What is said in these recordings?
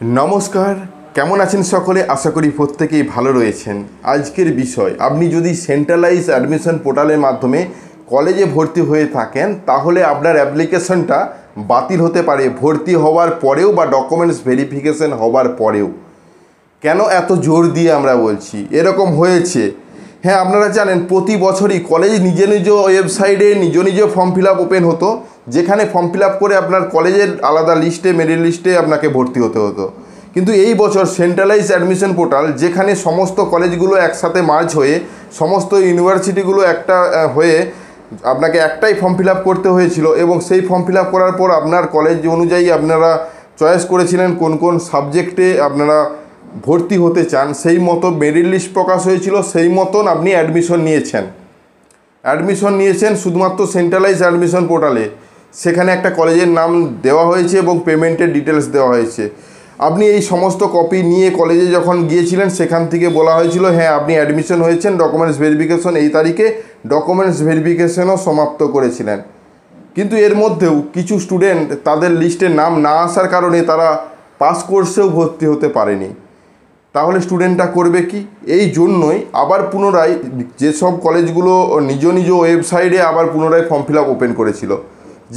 नमस्कार केमन आছেন সকলে आशा करी प्रत्येकेই ভালো রয়েছেন। আজকের বিষয় আপনি যদি সেন্ট্রালাইজ অ্যাডমিশন পোর্টালের মাধ্যমে কলেজে ভর্তি হয়ে থাকেন তাহলে আপনার অ্যাপ্লিকেশনটা বাতিল হতে পারে ভর্তি হওয়ার পরেও বা ডকুমেন্টস ভেরিফিকেশন হওয়ার পরেও। কেন এত জোর দিয়ে আমরা বলছি এরকম হয়েছে? হ্যাঁ, আপনারা জানেন প্রতি বছরই কলেজ নিজ নিজ ওয়েবসাইটে নিজ ফর্ম ফিল আপ ওপেন হতো, যেখানে ফর্ম ফিল আপ করে আপনার কলেজের আলাদা লিস্টে মেরিট লিস্টে আপনাকে ভর্তি হতে হতো। কিন্তু এই বছর সেন্ট্রালাইজ অ্যাডমিশন পোর্টাল, যেখানে সমস্ত কলেজগুলো একসাথে মার্জ হয়ে সমস্ত ইউনিভার্সিটিগুলো একটা হয়ে আপনাকে একটাই ফর্ম ফিল আপ করতে হয়েছিল, এবং সেই ফর্ম ফিল আপ করার পর আপনার কলেজ অনুযায়ী আপনারা চয়েস করেছিলেন কোন কোন সাবজেক্টে আপনারা ভর্তি হতে চান, সেই মতো মেরিট লিস্ট প্রকাশ হয়েছিল, সেই মতন আপনি অ্যাডমিশন নিয়েছেন শুধুমাত্র সেন্ট্রালাইজ অ্যাডমিশন পোর্টালে। সেখানে একটা কলেজের নাম দেওয়া হয়েছে এবং পেমেন্টের ডিটেলস দেওয়া হয়েছে। আপনি এই সমস্ত কপি নিয়ে কলেজে যখন গিয়েছিলেন সেখান থেকে বলা হয়েছিল হ্যাঁ আপনি অ্যাডমিশন হয়েছেন, ডকুমেন্টস ভেরিফিকেশন এই তারিখে ডকুমেন্টস ভেরিফিকেশনও সমাপ্ত করেছিলেন। কিন্তু এর মধ্যেও কিছু স্টুডেন্ট তাদের লিস্টে নাম না আসার কারণে তারা পাস কোর্সেও ভর্তি হতে পারেনি। তাহলে স্টুডেন্টটা করবে কি? এই জন্যই আবার পুনরায় যেসব কলেজগুলো নিজ ওয়েবসাইটে আবার পুনরায় ফর্ম ফিল আপ ওপেন করেছিল,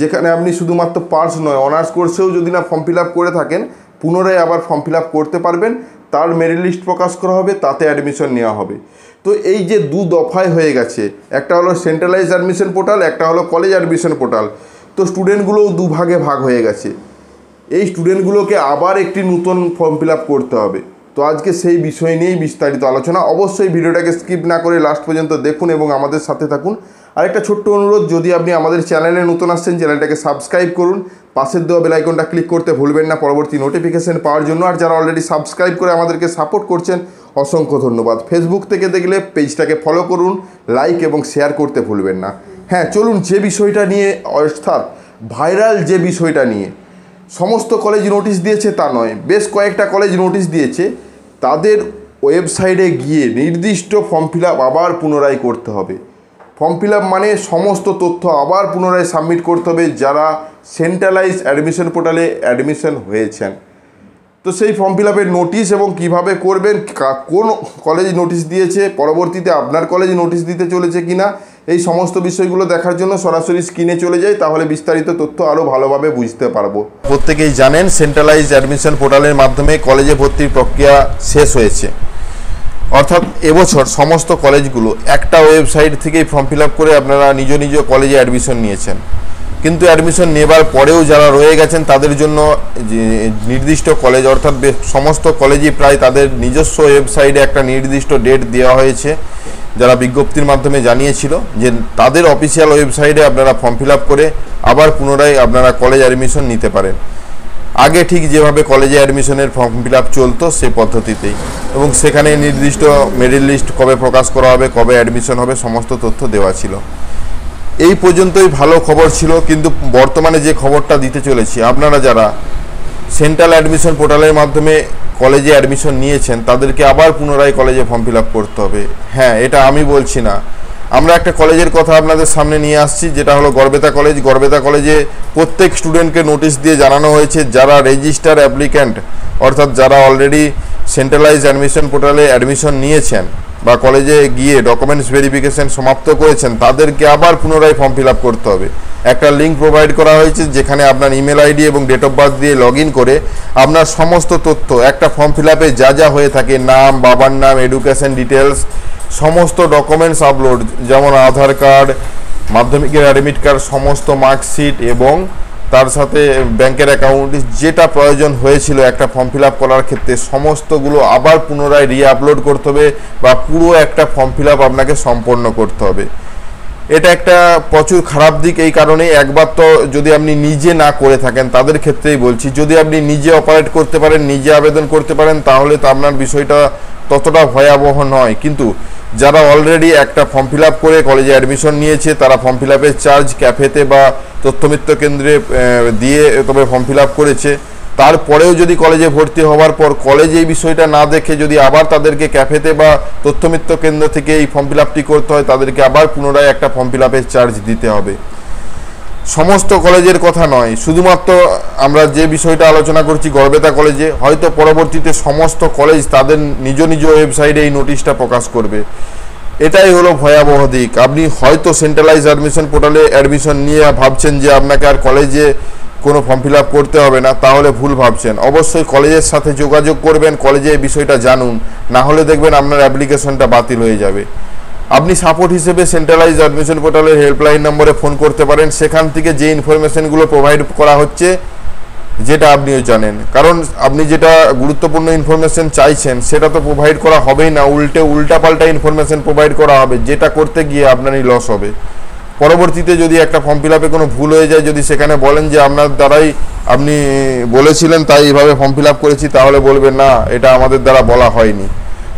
যেখানে আপনি শুধুমাত্র পাস নয় অনার্স কোর্সেও যদি না ফর্ম ফিল আপ করে থাকেন পুনরায় আবার ফর্ম ফিল আপ করতে পারবেন, তার মেরিট লিস্ট প্রকাশ করা হবে, তাতে অ্যাডমিশন নেওয়া হবে। তো এই যে দু দফায় হয়ে গেছে, একটা হলো সেন্ট্রালাইজ অ্যাডমিশন পোর্টাল, একটা হলো কলেজ অ্যাডমিশন পোর্টাল। তো স্টুডেন্টগুলোও দুভাগে ভাগ হয়ে গেছে। এই স্টুডেন্টগুলোকে আবার একটি নতুন ফর্ম ফিল আপ করতে হবে। তো আজকে সেই বিষয় নিয়েই বিস্তারিত আলোচনা। অবশ্যই ভিডিওটাকে স্কিপ না করে লাস্ট পর্যন্ত দেখুন এবং আমাদের সাথে থাকুন। আর একটা ছোট্ট অনুরোধ, যদি আপনি আমাদের চ্যানেলে নতুন আসছেন চ্যানেলটাকে সাবস্ক্রাইব করুন, পাশের দেওয়া বেল আইকনটা ক্লিক করতে ভুলবেন না পরবর্তী নোটিফিকেশন পাওয়ার জন্য। আর যারা অলরেডি সাবস্ক্রাইব করে আমাদেরকে সাপোর্ট করছেন অসংখ্য ধন্যবাদ। ফেসবুক থেকে দেখলে পেজটাকে ফলো করুন, লাইক এবং শেয়ার করতে ভুলবেন না। হ্যাঁ, চলুন যে বিষয়টা নিয়ে, অর্থাৎ ভাইরাল যে বিষয়টা নিয়ে সমস্ত কলেজ নোটিশ দিয়েছে তা নয়, বেশ কয়েকটা কলেজ নোটিশ দিয়েছে তাদের ওয়েবসাইটে গিয়ে নির্দিষ্ট ফর্ম ফিল আপ আবার পুনরায় করতে হবে। ফর্ম ফিল আপ মানে সমস্ত তথ্য আবার পুনরায় সাবমিট করতে হবে যারা সেন্ট্রালাইজ অ্যাডমিশন পোর্টালে অ্যাডমিশন হয়েছেন। তো সেই ফর্ম ফিল আপের নোটিশ এবং কীভাবে করবেন, কোন কলেজ নোটিশ দিয়েছে, পরবর্তীতে আপনার কলেজ নোটিশ দিতে চলেছে কিনা, এই সমস্ত বিষয়গুলো দেখার জন্য সরাসরি স্ক্রিনে চলে যাই, তাহলে বিস্তারিত তথ্য আরও ভালোভাবে বুঝতে পারবো। প্রত্যেকেই জানেন সেন্ট্রালাইজ অ্যাডমিশন পোর্টালের মাধ্যমে কলেজে ভর্তির প্রক্রিয়া শেষ হয়েছে। অর্থাৎ এবছর সমস্ত কলেজগুলো একটা ওয়েবসাইট থেকেই ফর্ম ফিল আপ করে আপনারা নিজ কলেজে অ্যাডমিশন নিয়েছেন। কিন্তু অ্যাডমিশন নেবার পরেও যারা রয়ে গেছেন তাদের জন্য নির্দিষ্ট কলেজ, অর্থাৎ সমস্ত কলেজই প্রায় তাদের নিজস্ব ওয়েবসাইটে একটা নির্দিষ্ট ডেট দেওয়া হয়েছে, যারা বিজ্ঞপ্তির মাধ্যমে জানিয়েছিল যে তাদের অফিসিয়াল ওয়েবসাইটে আপনারা ফর্ম ফিল আপ করে আবার পুনরায় আপনারা কলেজ অ্যাডমিশন নিতে পারেন। আগে ঠিক যেভাবে কলেজে অ্যাডমিশনের ফর্ম ফিল আপ চলতো সেই পদ্ধতিতেই, এবং সেখানে নির্দিষ্ট মেরিট লিস্ট কবে প্রকাশ করা হবে, কবে অ্যাডমিশন হবে, সমস্ত তথ্য দেওয়া ছিল। এই পর্যন্তই ভালো খবর ছিল। কিন্তু বর্তমানে যে খবরটা দিতে চলেছি, আপনারা যারা সেন্ট্রাল অ্যাডমিশন পোর্টালের মাধ্যমে কলেজে অ্যাডমিশন নিয়েছেন তাদেরকে আবার পুনরায় কলেজে ফর্ম ফিল আপ করতে হবে। হ্যাঁ, এটা আমি বলছি না, আমরা একটা কলেজের কথা আপনাদের সামনে নিয়ে আসছি, যেটা হলো গড়বেতা কলেজ। গড়বেতা কলেজে প্রত্যেক স্টুডেন্টকে নোটিশ দিয়ে জানানো হয়েছে যারা রেজিস্টার অ্যাপ্লিক্যান্ট, অর্থাৎ যারা অলরেডি সেন্ট্রালাইজ অ্যাডমিশন পোর্টালে অ্যাডমিশন নিয়েছেন বা কলেজে গিয়ে ডকুমেন্টস ভেরিফিকেশন সমাপ্ত করেছেন, তাদেরকে আবার পুনরায় ফর্ম ফিল আপ করতে হবে। একটা লিঙ্ক প্রোভাইড করা হয়েছে যেখানে আপনার ইমেল আইডি এবং ডেট অফ বার্থ দিয়ে লগ ইন করে আপনার সমস্ত তথ্য একটা ফর্ম ফিল আপে যা হয়ে থাকে, নাম, বাবার নাম, এডুকেশন ডিটেলস, সমস্ত ডকুমেন্টস আপলোড, যেমন আধার কার্ড, মাধ্যমিকের অ্যাডমিট কার্ড, সমস্ত মার্কশিট এবং তার সাথে ব্যাংকের অ্যাকাউন্ট, যেটা প্রয়োজন হয়েছিল একটা ফর্ম ফিল আপ করার ক্ষেত্রে সমস্তগুলো আবার পুনরায় আপলোড করতে হবে বা পুরো একটা ফর্ম ফিল আপ আপনাকে সম্পন্ন করতে হবে। এটা একটা প্রচুর খারাপ দিক। এই কারণে একবার তো যদি আপনি নিজে না করে থাকেন, তাদের ক্ষেত্রেই বলছি, যদি আপনি নিজে অপারেট করতে পারেন, নিজে আবেদন করতে পারেন, তাহলে তো আপনার বিষয়টা ততটা ভয়াবহ নয়। কিন্তু যারা অলরেডি একটা ফর্ম ফিল আপ করে কলেজে অ্যাডমিশন নিয়েছে, তারা ফর্ম ফিল আপের চার্জ ক্যাফেতে বা তথ্যমিত্র কেন্দ্রে দিয়ে তবে ফর্ম ফিল আপ করেছে, তারপরেও যদি কলেজে ভর্তি হওয়ার পর কলেজ এই বিষয়টা না দেখে যদি আবার তাদেরকে ক্যাফেতে বা তথ্যমিত্র কেন্দ্র থেকে এই ফর্ম ফিল আপটি করতে হয়, তাদেরকে আবার পুনরায় একটা ফর্ম ফিল আপের চার্জ দিতে হবে। সমস্ত কলেজের কথা নয়, শুধুমাত্র আমরা যে বিষয়টা আলোচনা করছি গড়বেতা কলেজে, হয়তো পরবর্তীতে সমস্ত কলেজ তাদের নিজ নিজ ওয়েবসাইটে এই নোটিশটা প্রকাশ করবে। এটাই হলো ভয়াবহ দিক। আপনি হয়তো সেন্ট্রালাইজ অ্যাডমিশন পোর্টালে অ্যাডমিশন নিয়ে ভাবছেন যে আপনাকে আর কলেজে কোনো ফর্ম ফিল আপ করতে হবে না, তাহলে ভুল ভাবছেন। অবশ্যই কলেজের সাথে যোগাযোগ করবেন, কলেজে এই বিষয়টা জানুন, না হলে দেখবেন আপনার অ্যাপ্লিকেশনটা বাতিল হয়ে যাবে। আপনি সাপোর্ট হিসেবে সেন্ট্রালাইজ অ্যাডমিশন পোর্টালের হেল্পলাইন নম্বরে ফোন করতে পারেন, সেখান থেকে যে ইনফরমেশনগুলো প্রোভাইড করা হচ্ছে যেটা আপনিও জানেন, কারণ আপনি যেটা গুরুত্বপূর্ণ ইনফরমেশন চাইছেন সেটা তো প্রোভাইড করা হবেই না, উল্টাপাল্টা ইনফরমেশন প্রোভাইড করা হবে, যেটা করতে গিয়ে আপনারই লস হবে। পরবর্তীতে যদি একটা ফর্ম ফিল আপে কোনো ভুল হয়ে যায়, যদি সেখানে বলেন যে আপনার দ্বারাই আপনি বলেছিলেন তাই এইভাবে ফর্ম ফিল আপ করেছি, তাহলে বলবেন না এটা আমাদের দ্বারা বলা হয়নি।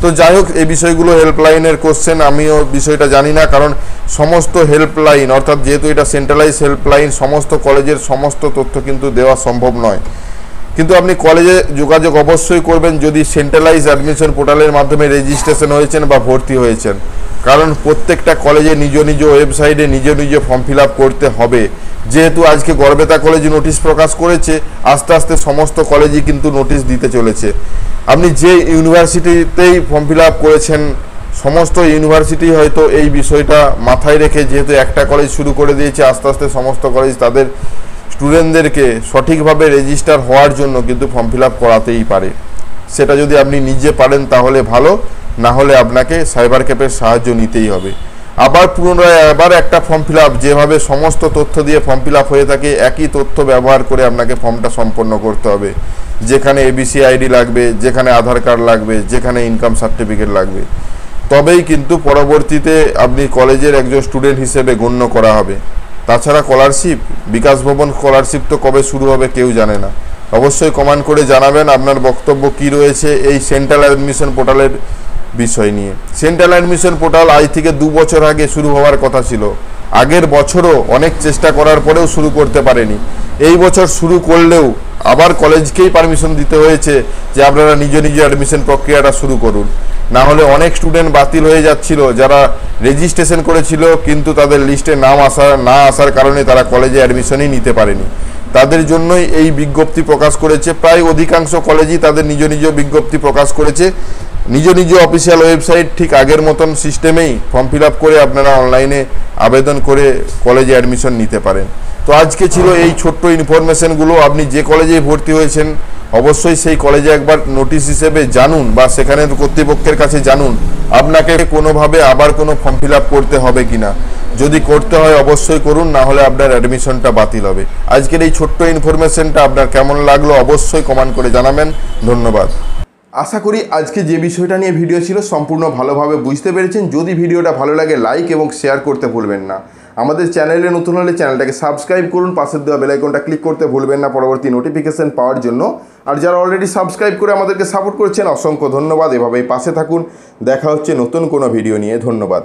তো যাই হোক, এই বিষয়গুলো হেল্পলাইনের কোশ্চেন, আমিও বিষয়টা জানি না, কারণ সমস্ত হেল্পলাইন অর্থাৎ যেহেতু এটা সেন্ট্রালাইজ হেল্পলাইন, সমস্ত কলেজের সমস্ত তথ্য কিন্তু দেওয়া সম্ভব নয়। কিন্তু আপনি কলেজে যোগাযোগ অবশ্যই করবেন যদি সেন্ট্রালাইজ অ্যাডমিশন পোর্টালের মাধ্যমে রেজিস্ট্রেশন হয়েছেন বা ভর্তি হয়েছেন, কারণ প্রত্যেকটা কলেজে নিজ নিজ ওয়েবসাইটে নিজ নিজ ফর্ম ফিল আপ করতে হবে। যেহেতু আজকে গড়বেতা কলেজ নোটিশ প্রকাশ করেছে, আস্তে আস্তে সমস্ত কলেজই কিন্তু নোটিশ দিতে চলেছে। আপনি যে ইউনিভার্সিটিতেই ফর্ম ফিল আপ করেছেন, সমস্ত ইউনিভার্সিটি হয়তো এই বিষয়টা মাথায় রেখে, যেহেতু একটা কলেজ শুরু করে দিয়েছে, আস্তে আস্তে সমস্ত কলেজ তাদের স্টুডেন্টদেরকে সঠিকভাবে রেজিস্টার হওয়ার জন্য কিন্তু ফর্ম ফিল আপ করাতেই পারে। সেটা যদি আপনি নিজে পারেন তাহলে ভালো, না হলে আপনাকে সাইবার ক্যাফের সাহায্য নিতেই হবে। আবার পুনরায় একটা ফর্ম ফিল আপ যেভাবে সমস্ত তথ্য দিয়ে ফর্ম ফিল আপ হয়ে থাকে, একই তথ্য ব্যবহার করে আপনাকে ফর্মটা সম্পন্ন করতে হবে, যেখানে এবিসি আইডি লাগবে, যেখানে আধার কার্ড লাগবে, যেখানে ইনকাম সার্টিফিকেট লাগবে, তবেই কিন্তু পরবর্তীতে আপনি কলেজের একজন স্টুডেন্ট হিসেবে গণ্য করা হবে। তাছাড়া স্কলারশিপ, বিকাশ ভবন স্কলারশিপ তো কবে শুরু হবে কেউ জানে না। অবশ্যই কমেন্ট করে জানাবেন আপনার বক্তব্য কী রয়েছে এই সেন্ট্রাল অ্যাডমিশন পোর্টালের বিষয় নিয়ে। সেন্ট্রাল অ্যাডমিশন পোর্টাল আজ থেকে 2 বছর আগে শুরু হওয়ার কথা ছিল, আগের বছরও অনেক চেষ্টা করার পরেও শুরু করতে পারেনি। এই বছর শুরু করলেও আবার কলেজকেই পারমিশন দিতে হয়েছে যে আপনারা নিজ নিজ অ্যাডমিশন প্রক্রিয়াটা শুরু করুন, না হলে অনেক স্টুডেন্ট বাতিল হয়ে যাচ্ছিল যারা রেজিস্ট্রেশন করেছিল, কিন্তু তাদের লিস্টে নাম না আসার কারণে তারা কলেজে অ্যাডমিশনই নিতে পারেনি। তাদের জন্যই এই বিজ্ঞপ্তি প্রকাশ করেছে। প্রায় অধিকাংশ কলেজই তাদের নিজ নিজ বিজ্ঞপ্তি প্রকাশ করেছে, নিজ নিজ অফিসিয়াল ওয়েবসাইট ঠিক আগের মতন সিস্টেমেই ফর্ম ফিল আপ করে আপনারা অনলাইনে আবেদন করে কলেজে অ্যাডমিশন নিতে পারেন। তো আজকে ছিল এই ছোট্ট ইনফরমেশনগুলো। আপনি যে কলেজে ভর্তি হয়েছেন অবশ্যই সেই কলেজে একবার নোটিশ হিসেবে জানুন বা সেখানের কর্তৃপক্ষের কাছে জানুন আপনাকে কোনোভাবে আবার কোনো ফর্ম ফিল আপ করতে হবে কিনা। যদি করতে হয় অবশ্যই করুন, না হলে আপনার অ্যাডমিশনটা বাতিল হবে। আজকের এই ছোট্ট ইনফরমেশনটা আপনার কেমন লাগলো অবশ্যই কমেন্ট করে জানাবেন। ধন্যবাদ। আশা করি আজকে যে বিষয়টা নিয়ে ভিডিও ছিল সম্পূর্ণ ভালোভাবে বুঝতে পেরেছেন। যদি ভিডিওটা ভালো লাগে লাইক এবং শেয়ার করতে ভুলবেন না। আমাদের চ্যানেলে নতুন হলে চ্যানেলটাকে সাবস্ক্রাইব করুন, পাশের দেওয়া বেল আইকনটা ক্লিক করতে ভুলবেন না পরবর্তী নোটিফিকেশন পাওয়ার জন্য। আর যারা অলরেডি সাবস্ক্রাইব করে আমাদেরকে সাপোর্ট করছেন অসংখ্য ধন্যবাদ। এভাবেই পাশে থাকুন। দেখা হচ্ছে নতুন কোনো ভিডিও নিয়ে। ধন্যবাদ।